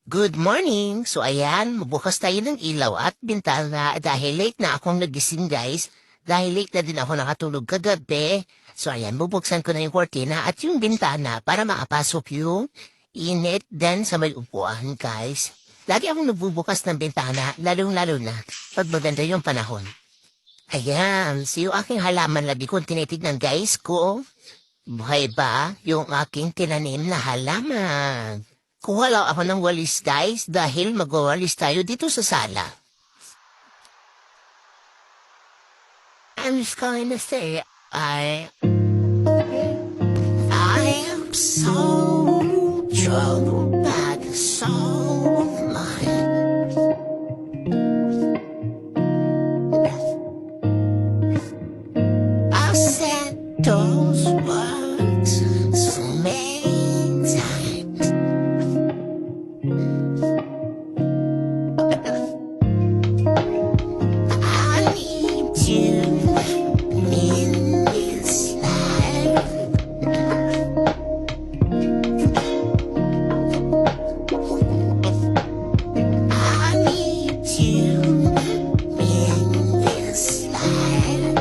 Good morning! So ayan, mabukas tayo ng ilaw at bintana dahil late na akong nagising guys. Dahil late na din ako nakatulog kagabi. So ayan, bubuksan ko na yung kortina at yung bintana para makapasok yung init din sa may upuan guys. Lagi akong nagbubukas ng bintana, lalong-lalo na pag maganda yung panahon. Ayan, so yung aking halaman lagi kong tinitignan guys ko. Buhay ba yung aking tinanim na halaman? Kuha lang ako ng walis guys dahil magwawalis tayo dito sa sala. I'm just going to say, I am so troubled by the soul of mine. I said those words so many times. I need you in this life. I need you in this life.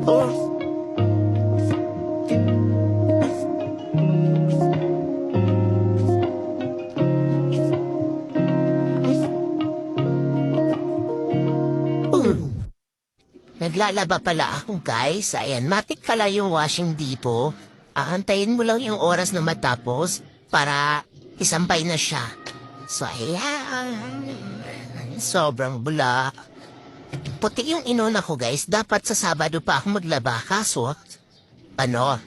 Oh. Naglalaba pala ako guys. Ayan, matik pala yung washing depot. Aantayin mo lang yung oras na matapos para isampay na siya. So ayan, sobrang bula. Puti yung inuna ko guys. Dapat sa Sabado pa ako maglaba. Kaso, ano?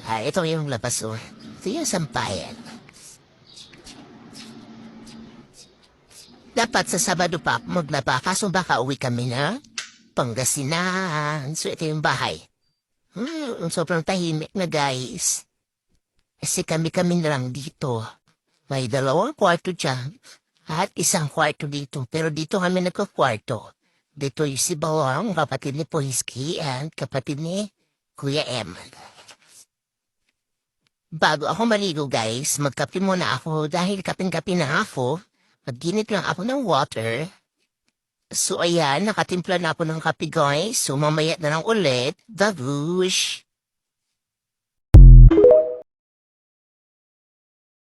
Ito yung labas oh. Ito yung sampayan. Dapat sa Sabado pa ako maglaba. Kaso baka uwi kami na Pangasinan. So ito yung bahay. Sobrang tahimik na guys. Kasi kami-kami na lang dito. May 2 kwarto dyan. At 1 kwarto dito. Pero dito kami nagkakwarto. Dito yung si Bawang, kapatid ni Poiski, and kapatid ni Kuya M. Bago ako maligo guys, magkape muna ako dahil kaping-kape na ako. Magginit lang ako ng water. So ayan, nakatimpla na ako ng kape guys. So mamaya na lang ulit, babush!